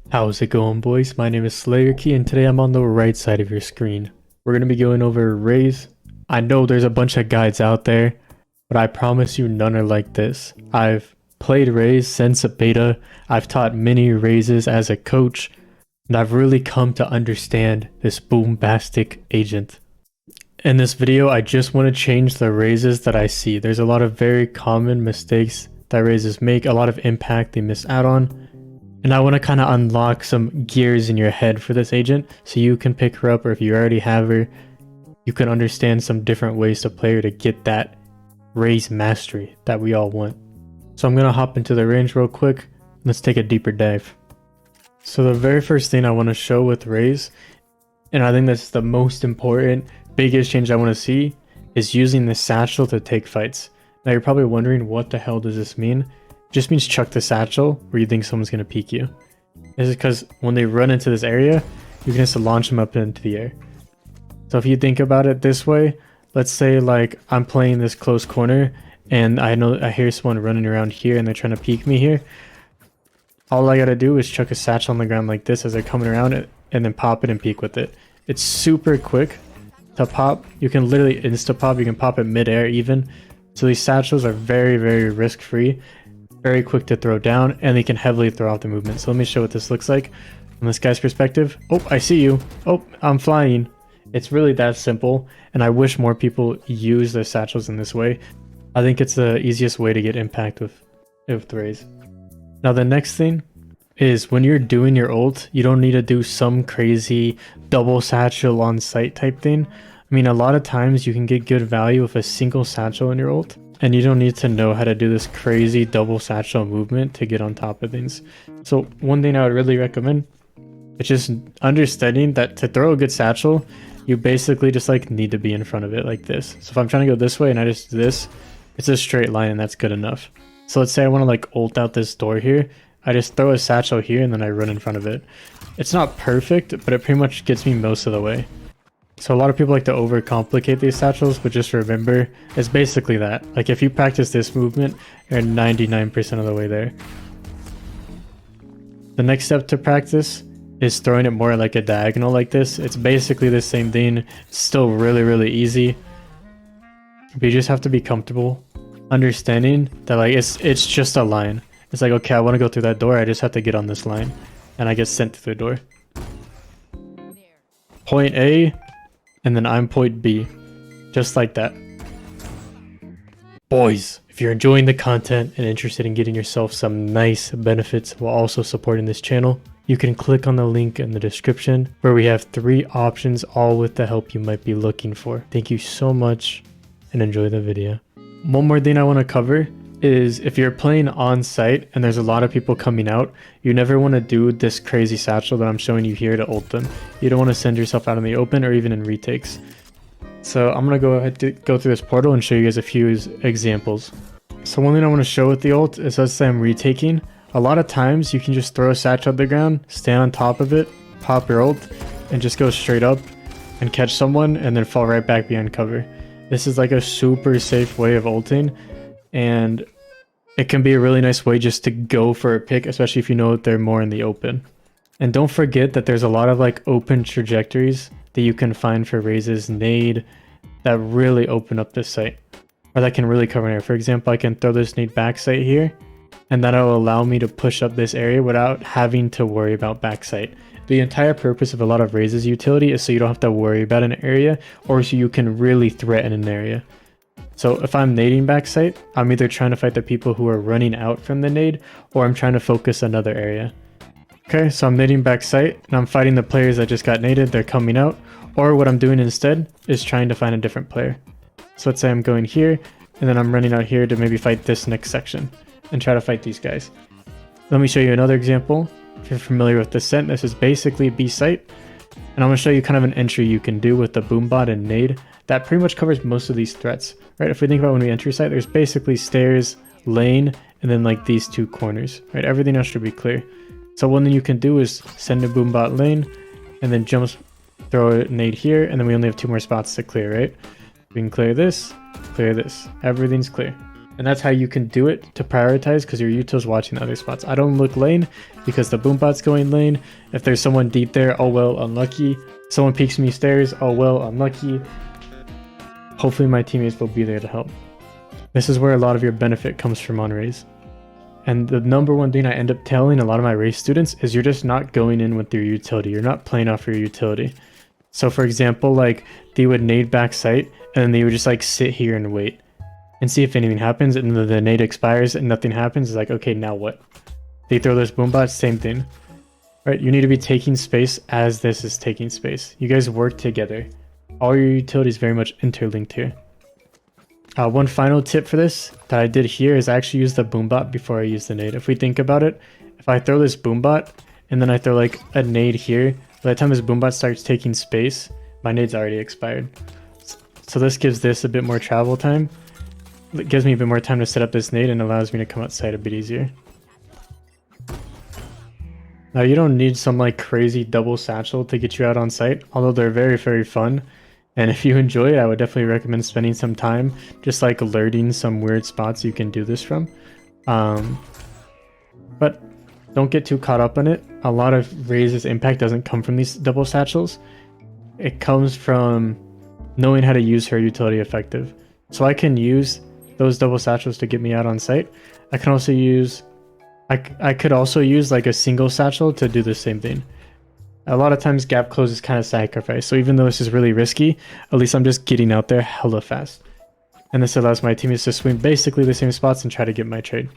How's it going, boys? My name is SlayerKey, and today I'm on the right side of your screen. We're going to be going over Raze. I know there's a bunch of guides out there, but I promise you none are like this. I've played Raze since a beta, I've taught many Razes as a coach, and I've really come to understand this boombastic agent. In this video, I just want to change the Razes that I see. There's a lot of very common mistakes that Razes make, a lot of impact they miss out on. And I want to kind of unlock some gears in your head for this agent so you can pick her up, or if you already have her, you can understand some different ways to play her to get that Raze mastery that we all want. So I'm going to hop into the range real quick. Let's take a deeper dive. So the very first thing I want to show with Raze, and I think that's the most important, biggest change I want to see, is using the satchel to take fights. Now you're probably wondering, what the hell does this mean? Just means chuck the satchel where you think someone's going to peek you. This is because when they run into this area, you can just launch them up into the air. So if you think about it this way, let's say like I'm playing this close corner and I hear someone running around here and they're trying to peek me here. All I got to do is chuck a satchel on the ground like this as they're coming around it, and then pop it and peek with it. It's super quick to pop. You can literally insta pop. You can pop it mid-air even. So these satchels are very, very risk-free. Very quick to throw down, and they can heavily throw off the movement. So let me show what this looks like from this guy's perspective. Oh, I see you. Oh, I'm flying. It's really that simple, and I wish more people use their satchels in this way. I think it's the easiest way to get impact with Raze. Now the next thing is, when you're doing your ult, you don't need to do some crazy double satchel on sight type thing. I mean, a lot of times you can get good value with a single satchel in your ult. And you don't need to know how to do this crazy double satchel movement to get on top of things. So one thing I would really recommend is just understanding that to throw a good satchel, you basically just like need to be in front of it like this. So if I'm trying to go this way and I just do this, it's a straight line and that's good enough. So let's say I want to like ult out this door here. I just throw a satchel here and then I run in front of it. It's not perfect, but it pretty much gets me most of the way. So a lot of people like to overcomplicate these satchels, but just remember, it's basically that. Like if you practice this movement, you're 99% of the way there. The next step to practice is throwing it more like a diagonal like this. It's basically the same thing. It's still really, really easy. But you just have to be comfortable understanding that like it's just a line. It's like, okay, I want to go through that door. I just have to get on this line. And I get sent through the door. Point A. And then I'm point B, just like that. Boys, if you're enjoying the content and interested in getting yourself some nice benefits while also supporting this channel, you can click on the link in the description where we have 3 options, all with the help you might be looking for. Thank you so much and enjoy the video. One more thing I want to cover is, if you're playing on site and there's a lot of people coming out, you never want to do this crazy satchel that I'm showing you here to ult them. You don't want to send yourself out in the open or even in retakes. So I'm going to go ahead to go through this portal and show you guys a few examples. So one thing I want to show with the ult is, let's say I'm retaking. A lot of times you can just throw a satchel at the ground, stand on top of it, pop your ult, and just go straight up and catch someone and then fall right back behind cover. This is like a super safe way of ulting. And it can be a really nice way just to go for a pick, especially if you know that they're more in the open. And don't forget that there's a lot of like open trajectories that you can find for Raze's nade that really open up this site, or that can really cover an area. For example, I can throw this nade back site here, and that'll allow me to push up this area without having to worry about backside. The entire purpose of a lot of Raze's utility is so you don't have to worry about an area, or so you can really threaten an area. So if I'm nading backside, I'm either trying to fight the people who are running out from the nade, or I'm trying to focus another area. Okay, so I'm nading backside, and I'm fighting the players that just got naded, they're coming out, or what I'm doing instead is trying to find a different player. So let's say I'm going here, and then I'm running out here to maybe fight this next section, and try to fight these guys. Let me show you another example. If you're familiar with Descent, this is basically B site, and I'm going to show you kind of an entry you can do with the boombot and nade that pretty much covers most of these threats, right? If we think about when we enter site, there's basically stairs, lane, and then like these 2 corners, right? Everything else should be clear. So one thing you can do is send a boombot lane, and then throw a nade here, and then we only have 2 more spots to clear, right? We can clear this, everything's clear. And that's how you can do it to prioritize, because your util's watching the other spots. I don't look lane because the boom bot's going lane. If there's someone deep there, oh well, unlucky. Someone peeks me stairs, oh well, unlucky. Hopefully my teammates will be there to help. This is where a lot of your benefit comes from on Raze. And the number one thing I end up telling a lot of my Raze students is you're just not going in with your utility. You're not playing off your utility. So for example, like they would nade back site and then they would just like sit here and wait and see if anything happens, and then the nade expires and nothing happens. It's like, okay, now what? They throw those boom bots, same thing. Right? You need to be taking space as this is taking space. You guys work together. All your utilities very much interlinked here. One final tip for this that I did here is I actually use the boombot before I use the nade. If we think about it, if I throw this boombot and then I throw like a nade here, by the time this boombot starts taking space, my nade's already expired. So this gives this a bit more travel time. It gives me a bit more time to set up this nade and allows me to come outside a bit easier. Now you don't need some like crazy double satchel to get you out on site, although they're very, very fun. And if you enjoy it, I would definitely recommend spending some time just like alerting some weird spots you can do this from. But don't get too caught up in it. A lot of Raze's impact doesn't come from these double satchels. It comes from knowing how to use her utility effective. So I can use those double satchels to get me out on site. I can also use, I could also use like a single satchel to do the same thing. A lot of times gap close is kind of sacrificed. So even though this is really risky, at least I'm just getting out there hella fast. And this allows my teammates to swing basically the same spots and try to get my trade.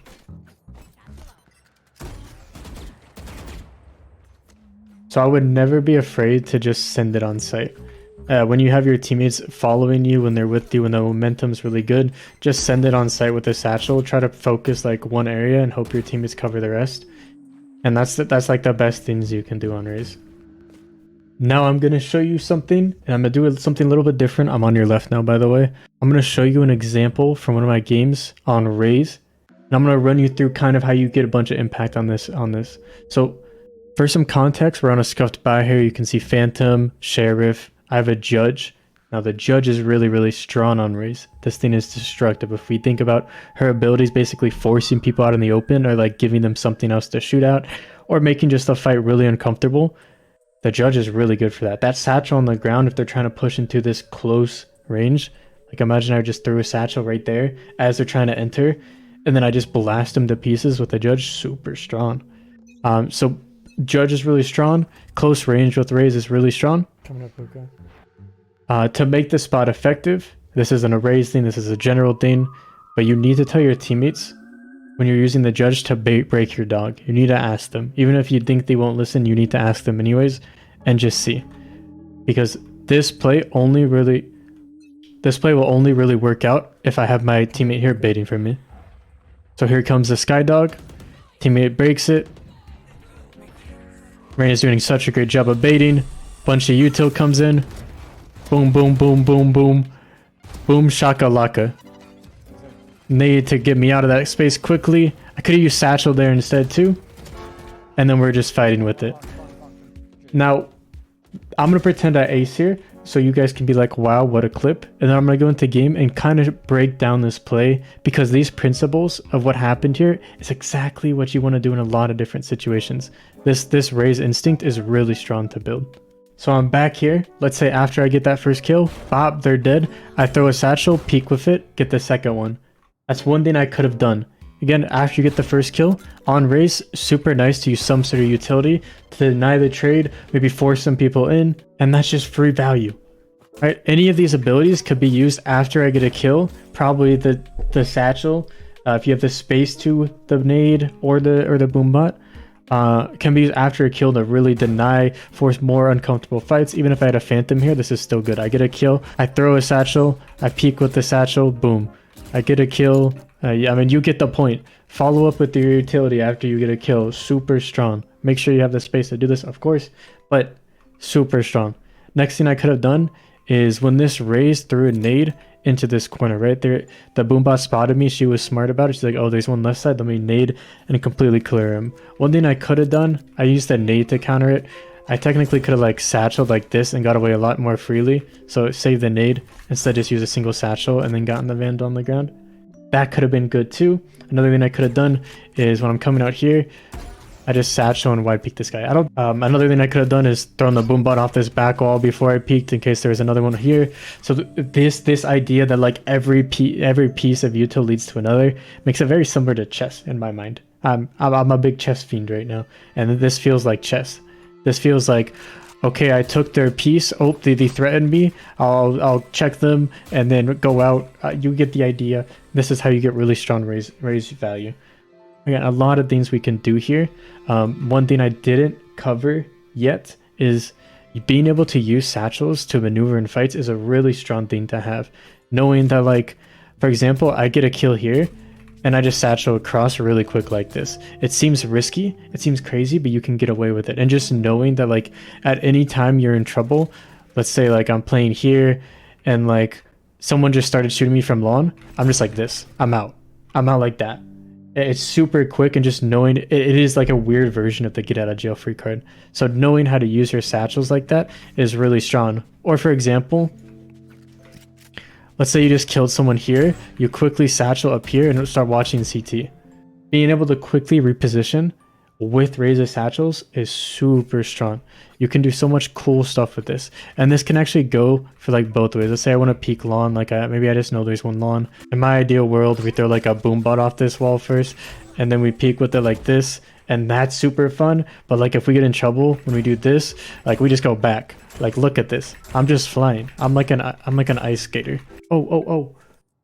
So I would never be afraid to just send it on site. When you have your teammates following you, when they're with you, when the momentum's really good, just send it on site with a satchel. Try to focus like one area and hope your teammates cover the rest. And that's like the best things you can do on Raze. Now I'm going to show you something, and I'm going to do something a little bit different. I'm on your left now, by the way. I'm going to show you an example from one of my games on Raze. And I'm going to run you through kind of how you get a bunch of impact on this. So for some context, we're on a scuffed buy here. You can see Phantom, Sheriff. I have a Judge. Now the Judge is really, really strong on Raze. This thing is destructive. If we think about her abilities basically forcing people out in the open, or like giving them something else to shoot out, or making just a fight really uncomfortable, the Judge is really good for that. That satchel on the ground, if they're trying to push into this close range, like imagine I just threw a satchel right there as they're trying to enter, and then I just blast them to pieces with the Judge, super strong. So Judge is really strong. Close range with Raze is really strong. Coming up, okay. To make this spot effective, this isn't a Raze thing, this is a general thing, but you need to tell your teammates when you're using the Judge to break your dog. You need to ask them. Even if you think they won't listen, you need to ask them anyways and just see. Because this play will only really work out if I have my teammate here baiting for me. So here comes the Sky Dog. Teammate breaks it. Rain is doing such a great job of baiting. Bunch of util comes in. Boom, boom, boom, boom, boom. Boom, shakalaka. Nade to get me out of that space quickly. I could have used satchel there instead too. And then we're just fighting with it. Now, I'm going to pretend I ace here, so you guys can be like, wow, what a clip. And then I'm going to go into game and kind of break down this play, because these principles of what happened here is exactly what you want to do in a lot of different situations. This Raze instinct is really strong to build. So I'm back here. Let's say after I get that first kill, bop, they're dead. I throw a satchel, peek with it, get the second one. That's one thing I could have done. Again, after you get the first kill, on Raze, super nice to use some sort of utility to deny the trade, maybe force some people in, and that's just free value. Right? Any of these abilities could be used after I get a kill. Probably the satchel, if you have the space to the nade or the boombot, can be used after a kill to really deny, force more uncomfortable fights. Even if I had a Phantom here, this is still good. I get a kill, I throw a satchel, I peek with the satchel, boom. I get a kill. Yeah, I mean, you get the point. Follow up with your utility after you get a kill. Super strong. Make sure you have the space to do this, of course, but super strong. Next thing I could have done is when this Raze threw a nade into this corner right there, the boombot spotted me. She was smart about it. She's like, oh, there's one left side. Let me nade and completely clear him. One thing I could have done, I used a nade to counter it. I technically could have like satcheled like this and got away a lot more freely. So save the nade. Instead just use a single satchel and then gotten the Vandal on the ground. That could have been good too. Another thing I could have done is when I'm coming out here, I just satchel and wide peek this guy. Another thing I could have done is thrown the boom bot off this back wall before I peeked in case there was another one here. So this idea that like every piece of util leads to another makes it very similar to chess in my mind. I'm a big chess fiend right now, and this feels like chess. This feels like, okay, I took their piece. Oh, they threatened me. I'll check them and then go out. You get the idea. This is how you get really strong raise value. Again, a lot of things we can do here. One thing I didn't cover yet is being able to use satchels to maneuver in fights is a really strong thing to have. Knowing that, like, for example, I get a kill here and I just satchel across really quick like this. It seems risky, it seems crazy, but you can get away with it. And just knowing that, like, at any time you're in trouble, let's say like I'm playing here and like someone just started shooting me from lawn, I'm just like this. I'm out like that. It's super quick, and just knowing it is like a weird version of the get out of jail free card. So knowing how to use your satchels like that is really strong. Or for example, let's say you just killed someone here, you quickly satchel up here and start watching CT. Being able to quickly reposition with Raze satchels is super strong. You can do so much cool stuff with this, and this can actually go for like both ways. Let's say I want to peek lawn, like maybe I just know there's one lawn. In my ideal world, we throw like a boom bot off this wall first, and then we peek with it like this, and that's super fun. But like if we get in trouble when we do this, like we just go back. Like look at this, I'm just flying. I'm like an ice skater. Oh,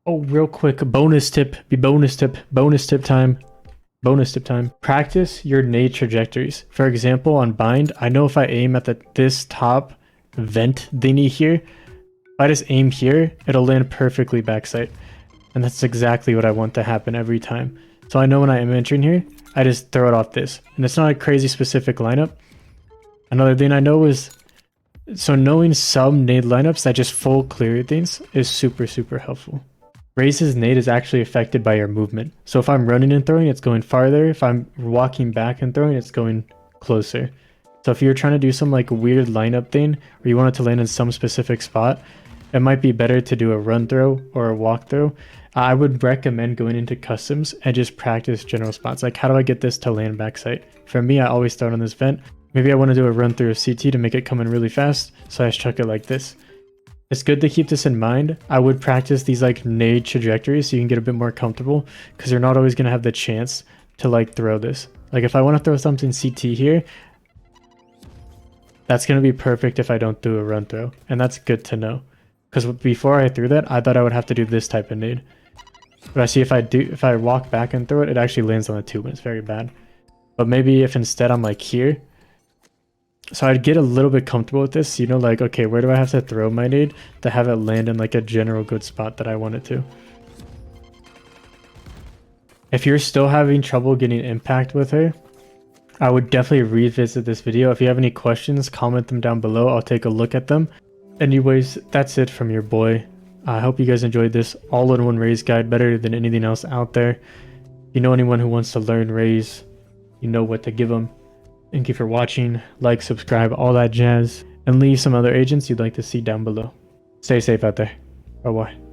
real quick, bonus tip time. Bonus tip time. Practice your nade trajectories. For example, on bind, I know if I aim at this top vent thingy here, if I just aim here, it'll land perfectly backside. And that's exactly what I want to happen every time. So I know when I am entering here, I just throw it off this. And it's not a crazy specific lineup. Another thing I know is, so knowing some nade lineups that just full clear things is super, super helpful. Raze's nade is actually affected by your movement. So if I'm running and throwing, it's going farther. If I'm walking back and throwing, it's going closer. So if you're trying to do some like weird lineup thing, or you want it to land in some specific spot, it might be better to do a run throw or a walk throw. I would recommend going into customs and just practice general spots. Like, how do I get this to land backside? For me, I always start on this vent. Maybe I want to do a run through of CT to make it come in really fast, so I just chuck it like this. It's good to keep this in mind. I would practice these like nade trajectories so you can get a bit more comfortable, because you're not always going to have the chance to like throw this. Like if I want to throw something CT here, that's going to be perfect if I don't do a run throw. And that's good to know, because before I threw that, I thought I would have to do this type of nade. But I see if I walk back and throw it, it actually lands on the tube and it's very bad. But maybe if instead I'm like here, so I'd get a little bit comfortable with this, you know, like, okay, where do I have to throw my nade to have it land in like a general good spot that I want it to? If you're still having trouble getting impact with her, I would definitely revisit this video. If you have any questions, comment them down below. I'll take a look at them. Anyways, that's it from your boy. I hope you guys enjoyed this all-in-one Raze guide, better than anything else out there. You know anyone who wants to learn Raze, you know what to give them. Thank you for watching. Like, subscribe, all that jazz, and leave some other agents you'd like to see down below. Stay safe out there. Bye bye.